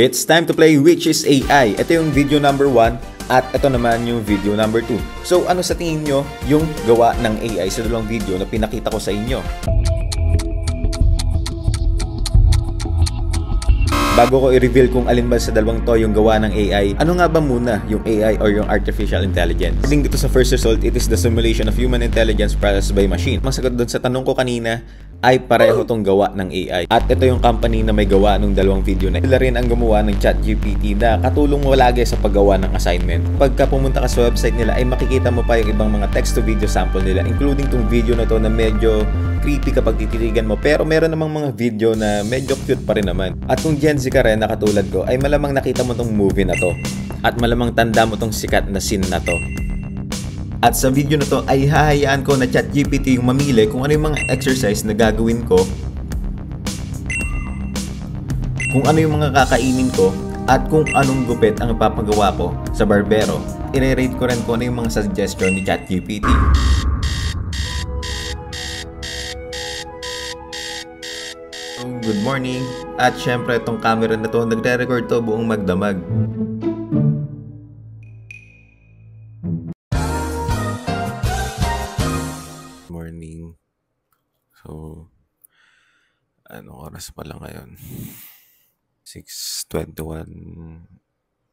It's time to play Which is AI. Ito yung video number 1 at ito naman yung video number 2. So ano sa tingin nyo yung gawa ng AI sa dalawang video na pinakita ko sa inyo? Bago ko i-reveal kung alin ba sa dalawang to yung gawa ng AI, ano nga ba muna yung AI or yung Artificial Intelligence? Link dito sa first result, it is the simulation of human intelligence processed by machine. Masagot doon sa tanong ko kanina, ay pareho tong gawa ng AI. At ito yung company na may gawa ng dalawang video na. Sila rin ang gumawa ng ChatGPT na katulong mo lagi sa paggawa ng assignment. Pagka pumunta ka sa website nila ay makikita mo pa yung ibang mga text-to-video sample nila, including tong video na to na medyo creepy kapag titirigan mo, pero meron namang mga video na medyo cute pa rin naman. At kung Gen Z ka rin na katulad ko, ay malamang nakita mo tong movie na to at malamang tanda mo tong sikat na scene na to. At sa video na to ay hahayaan ko na ChatGPT yung mamili kung ano yung mga exercise na gagawin ko, kung ano yung mga kakainin ko, at kung anong gupit ang ipapagawa ko sa barbero. I-rate ko rin kung ano yung mga suggestion ni ChatGPT. Good morning! At syempre itong camera na to, nagre-record to buong magdamag. Morning. So, anong oras pa lang ngayon? 6:21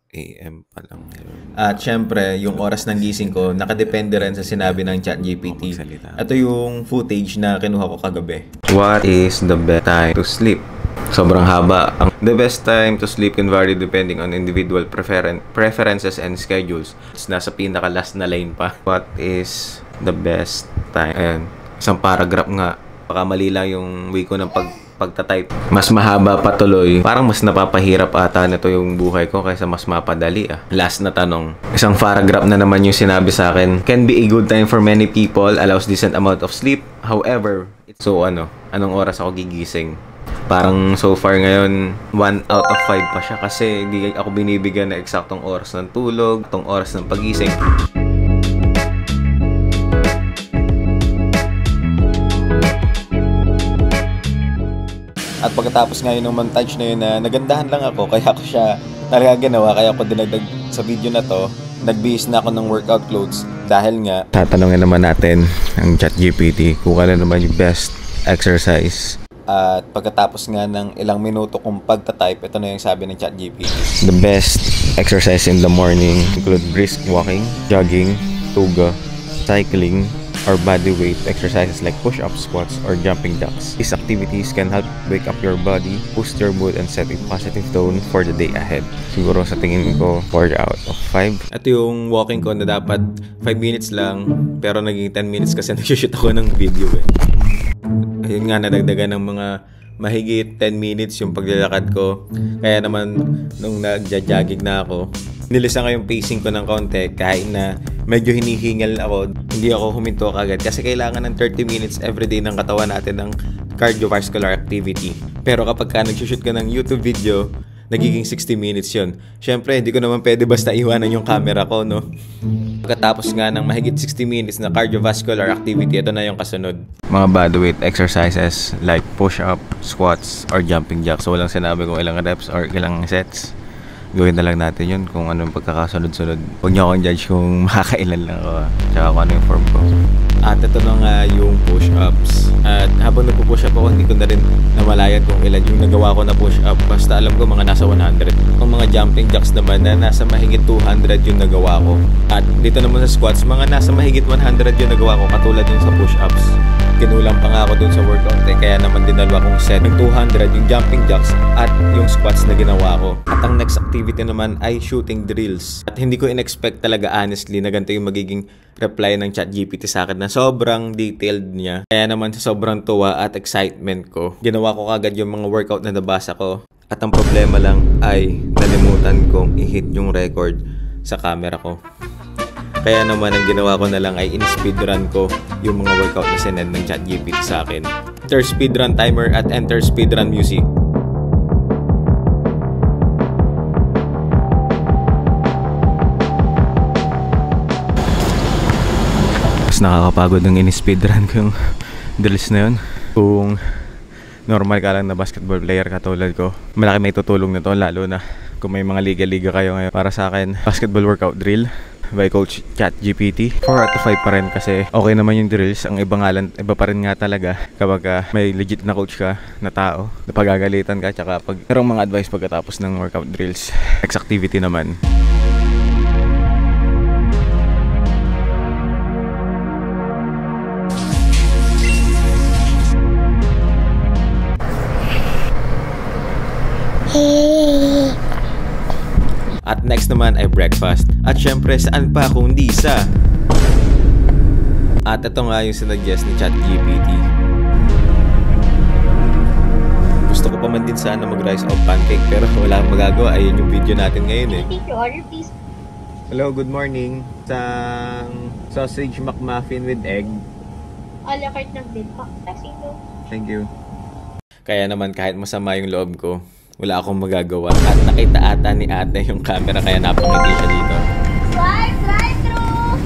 AM pa lang ngayon. At syempre, yung oras ng gising ko, nakadepende rin sa sinabi ng ChatGPT. Ito yung footage na kinuha ko kagabi. What is the best time to sleep? Sobrang haba. The best time to sleep can vary depending on individual preferences and schedules. It's nasa pinaka-last na line pa. What is the best time? Ayan. Isang paragraph nga. Baka mali lang yung way ko ng pagtatype. Mas mahaba pa tuloy. Parang mas napapahirap ata na to yung buhay ko kaysa mas mapadali ah. Last na tanong. Isang paragraph na naman yung sinabi sa akin. Can be a good time for many people. Allows decent amount of sleep. However, so anong oras ako gigising? Parang so far ngayon 1 out of 5 pa siya kasi hindi ako binibigyan na eksaktong oras ng tulog, itong oras ng pagising. At pagkatapos ngayon ng montage na yun na nagandahan lang ako, kaya ako siya talaga ginawa, kaya ako dinagdag sa video na to. Nagbihis na ako ng workout clothes dahil nga tatanungin naman natin ang ChatGPT kung ano naman yung best exercise. At pagkatapos nga ng ilang minuto kong pagtatype, ito na yung sabi ng ChatGPT. The best exercise in the morning include brisk walking, jogging, yoga, cycling, or body weight exercises like push-ups, squats, or jumping jacks. These activities can help wake up your body, boost your mood, and set a positive tone for the day ahead. Siguro sa tingin ko, 4 out of 5. Ito yung walking ko na dapat 5 minutes lang, pero naging 10 minutes kasi nag-shoot ako ng video eh. Ayun nga, nadagdagan ng mga mahigit 10 minutes yung paglalakad ko. Kaya naman, nung nagja-jogging na ako, nilisan ko yung pacing ko ng konti kahit na medyo hinihingal ako. Hindi ako huminto kagad kasi kailangan ng 30 minutes everyday ng katawan natin ng cardiovascular activity. Pero kapag ka nag-shoot ka ng YouTube video, nagiging 60 minutes yun. Syempre, hindi ko naman pwede basta iwanan yung camera ko, no? Pagkatapos nga ng mahigit 60 minutes na cardiovascular activity, ito na yung kasunod. Mga bodyweight exercises like push-up, squats, or jumping jacks. So, walang sinabi kung ilang reps or ilang sets. Gawin na lang natin yun kung anong pagkakasunod-sunod. Huwag niyo akong judge kung makakailan lang ako. Tsaka kung ano yung form ko. At ito na nga yung push-ups. At habang nagpo-push up ako, hindi ko na rin namalayan kung ilan yung nagawa ko na push-up. Basta alam ko mga nasa 100. Kung mga jumping jacks naman na nasa mahigit 200 yung nagawa ko. At dito naman sa squats, mga nasa mahigit 100 yung nagawa ko katulad yung sa push-ups. Kinulang pa nga ako dun sa workout eh, kaya naman dinalwa kong set ng 200 yung jumping jacks at yung squats na ginawa ko. At ang next activity naman ay shooting drills. At hindi ko in-expect talaga honestly na ganito yung magiging reply ng ChatGPT sa akin na sobrang detailed niya. Kaya naman sa sobrang tuwa at excitement ko, ginawa ko kagad yung mga workout na nabasa ko. At ang problema lang ay nalimutan kong i-hit yung record sa camera ko. Kaya naman ang ginawa ko na lang ay in-speedrun ko yung mga workout na sinend ng ChatGPT sa akin. Enter speedrun timer at enter speedrun music. Mas nakakapagod ng in-speedrun ko yung drills na yun. Kung normal ka lang na basketball player katulad ko, malaki may tutulong na to, lalo na kung may mga liga-liga kayo ngayon. Para sa akin, basketball workout drill by Coach ChatGPT. 4 out of 5 pa rin kasi okay naman yung drills. Ang iba pa rin nga talaga kapag may legit na coach ka na tao na pagagalitan ka, tsaka pag merong mga advice pagkatapos ng workout drills. Next activity naman. At next naman ay breakfast. At syempre, saan pa kung di sa... At ito nga yung sinuggest ni ChatGPT. Gusto ko pa man din sana mag-rice out pancake pero wala akong magagawa. Ayun yung video natin ngayon eh. Take your order, please. Hello, good morning. Isang sausage McMuffin with egg. A la carte ng bill pa. Thank you. Kaya naman kahit masama yung loob ko, wala akong magagawa. At nakita ata ni ate yung camera kaya napangiti siya dito. Swipe, drive-through!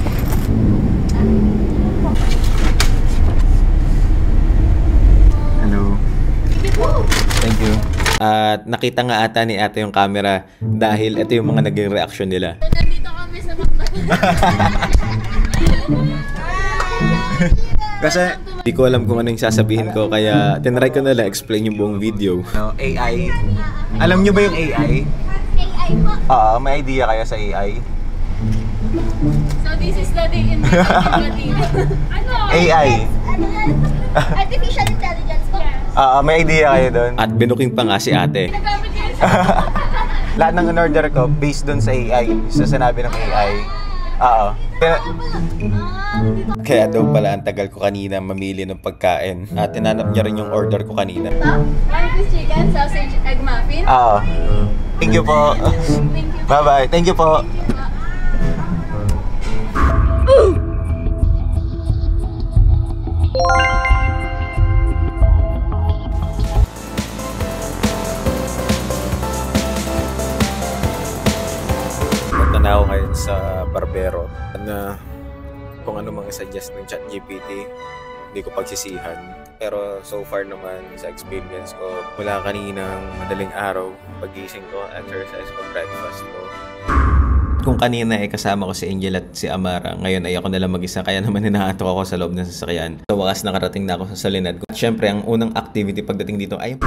Hello. Thank you. At nakita nga ata ni ate yung camera dahil ito yung mga naging reaction nila. Nandito kami sa McDonald's. Kasi di ko alam kung ano yung sasabihin ko kaya tinry ko na lang explain yung buong video. No, AI. Alam nyo ba yung AI? AI po. May idea kayo sa AI? So this is the day in my life. Ano? AI. Ano yan? Artificial intelligence po. May idea kayo doon. At binuking pa nga si ate. Nagamit ko yun sa... Lahat ng in-order ko based doon sa AI. Sa sinabi ng AI. Kaya daw pala ang tagal ko kanina mamili ng pagkain. At tinanap niya rin yung order ko kanina. One piece chicken, sausage, egg muffin. Thank you po. Thank you. Bye-bye. Thank you po. Punta na ako ngayon sa barbero na kung ano mga suggest ng ChatGPT, hindi ko pagsisihan. Pero so far naman sa experience ko, mula kaninang madaling araw, pagising ko, exercise ko, breakfast ko. Kung kanina ay kasama ko si Angel at si Amara, ngayon ay ako na lang mag-isa, kaya naman hinahatok ako sa loob ng sasakyan. Sa wakas nakarating na ako sa Salinad. At syempre, ang unang activity pagdating dito ay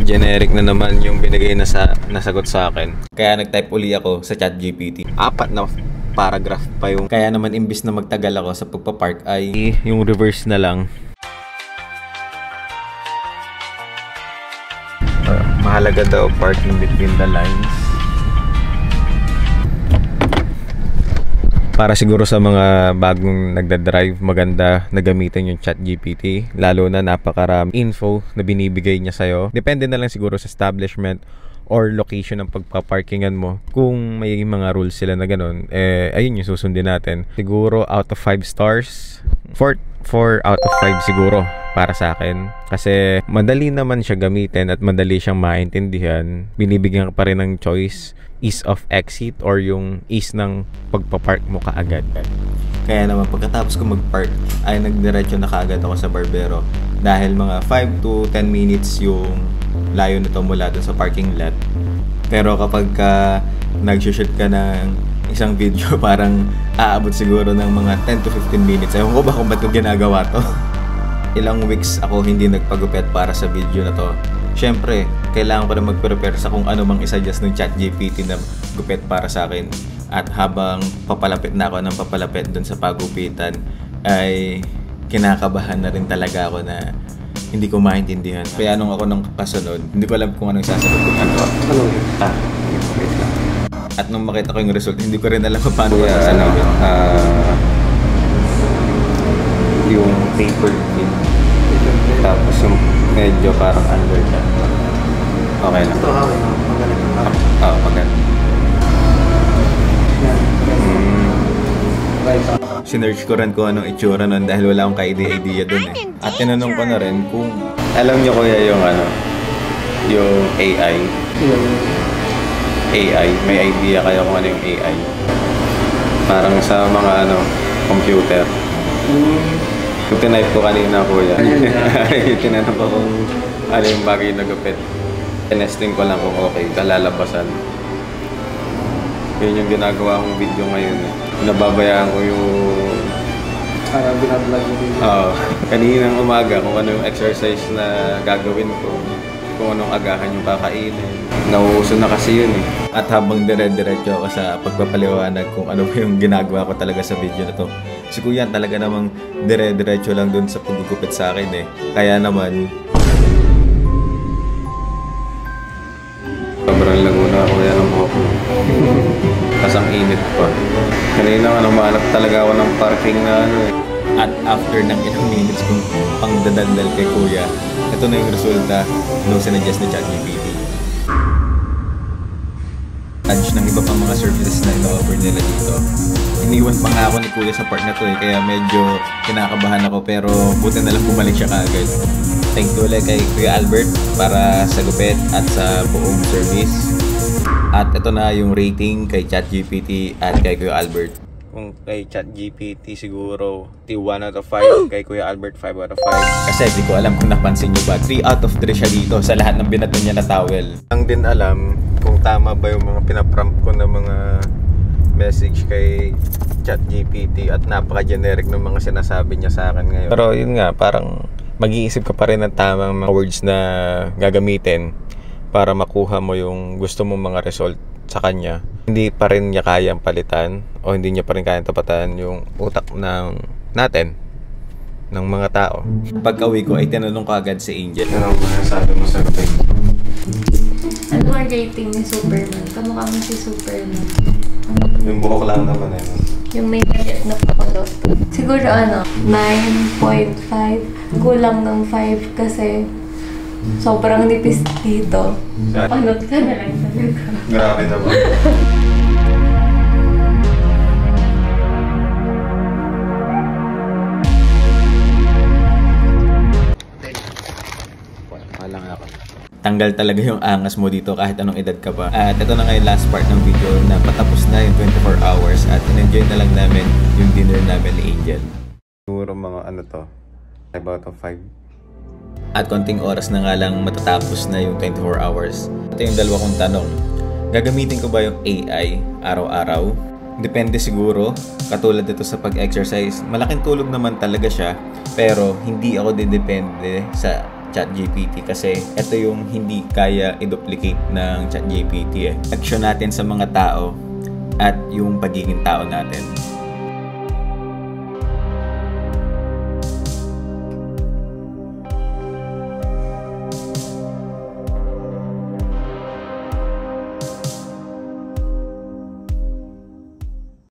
generic na naman yung binigay na nasagot sa akin. Kaya nag-type uli ako sa ChatGPT. 4 na paragraph pa yung... Kaya naman imbis na magtagal ako sa pagpapark ay yung reverse na lang. Mahalaga daw parking between the lines. Para siguro sa mga bagong nagdadrive, maganda na gamitin yung ChatGPT. Lalo na napakarami info na binibigay niya sa'yo. Depende na lang siguro sa establishment or location ng pagpaparkingan mo. Kung may mga rules sila na ganun, ayun yung susundin natin. Siguro out of 5 stars, 4 out of 5 siguro para sa akin. Kasi madali naman siya gamitin at madali siyang maintindihan. Binibigyan ka pa rin ng choice, ease of exit or yung ease ng pagpapark mo kaagad. Kaya naman pagkatapos ko magpark ay nagdiretso na kaagad ako sa barbero dahil mga 5 to 10 minutes yung layo nito mula dun sa parking lot. Pero kapag nag-shoot ka ng isang video, parang aabot siguro ng mga 10 to 15 minutes. Ewan ko ba kung ba't ko ginagawa to? Ilang weeks ako hindi nagpagupit para sa video na to. Siyempre, kailangan ko na mag-prepare sa kung ano mang isa-adjust ng ChatGPT na gupit para sa akin. At habang papalapit na ako ng papalapit dun sa pagupitan, ay kinakabahan na rin talaga ako na hindi ko maintindihan. Kaya nung ako nung kasunod, hindi ko alam kung anong sasagot ko. Ano yun? Wait lang. At nung makita ko yung result, hindi ko rin alam kung paano ko sasagot. Yung paper thin. Tapos yung medyo parang under ka. Okay lang. Ito, okay. Magaling. Oo, magaling. Sinearch ko rin kung anong itsura nun dahil wala akong ka-idea dun eh. At tinanong ko na rin kung alam nyo kuya yung yung AI. AI, may idea kayo kung ano yung AI? Parang sa mga computer. Kung tinype ko kanina kuya, tinanong ko kung ano yung bagay na gupit. Tinesting ko lang kung okay, kalalabasan. Yun yung ginagawa kong video ngayon eh. Nababayaan ko yung... Parang binablog mo din. Oo. Kaninang umaga kung ano yung exercise na gagawin ko. Kung anong agahan yung kakainin. Nauuso na kasi yun eh. At habang dire-diretso ako sa pagpapaliwanag kung ano ba yung ginagawa ko talaga sa video na to. Si Kuya talaga namang dire-diretso lang dun sa paggugupit sa akin eh. Kaya naman... Sobrang laguna ako yan ng buhok. Tapos ang init pa. Kanina umanap talaga ako ng parking na eh. At after ng ilang minutes kong pangdadaldal kay Kuya, ito na yung resulta nung sinuggest ni ChatGPT. Nudge ng iba pang mga services na ino-offer nila dito. Iniwan pa nga ako ni Kuya sa part na to eh, kaya medyo kinakabahan ako pero buti na lang bumalik siya kaagad. Thank you ulit kay Kuya Albert para sa gupit at sa buong service. At ito na yung rating kay ChatGPT at kay Kuya Albert. Kung kay ChatGPT siguro 1 out of 5, kay Kuya Albert 5 out of 5. Kasi di ko alam kung napansin nyo ba, 3 out of 3 siya dito sa lahat ng binato niya na towel. Ang din alam kung tama ba yung mga pinaprompt ko na mga message kay ChatGPT at napaka-generic ng mga sinasabi niya sa akin ngayon. Pero yun nga, parang mag-iisip ka pa rin ng tamang mga words na gagamitin para makuha mo yung gusto mong mga result sa kanya. Hindi pa rin niya kayang palitan o hindi niya pa rin kayang tapatan yung utak natin, ng mga tao. Pagka-uwi ko ay tinanong ko agad si Angel. Ano ba sabi mo sa gupit? Ano ang rating ni Superman? Kamukha mo si Superman. Yung buhok lang naman eh. Yung may maliit na pakulot. Siguro 9.5. Kulang ng 5 kasi sobrang nipis dito. Panot ka na lang talaga. Grabe naman. Wala nga ako. Tanggal talaga yung angas mo dito kahit anong edad ka pa. At ito na nga yung last part ng video na patapos na yung 24 hours at in-enjoy na lang namin yung dinner namin ni Angel. Siguro mga 5 out of 5. At konting oras na nga lang matatapos na yung 24 hours. Ito yung dalawa kong tanong. Gagamitin ko ba yung AI araw-araw? Depende siguro. Katulad ito sa pag-exercise. Malaking tulong naman talaga siya. Pero hindi ako didepende sa ChatGPT kasi ito yung hindi kaya i-duplicate ng ChatGPT eh. Action natin sa mga tao at yung pagiging tao natin.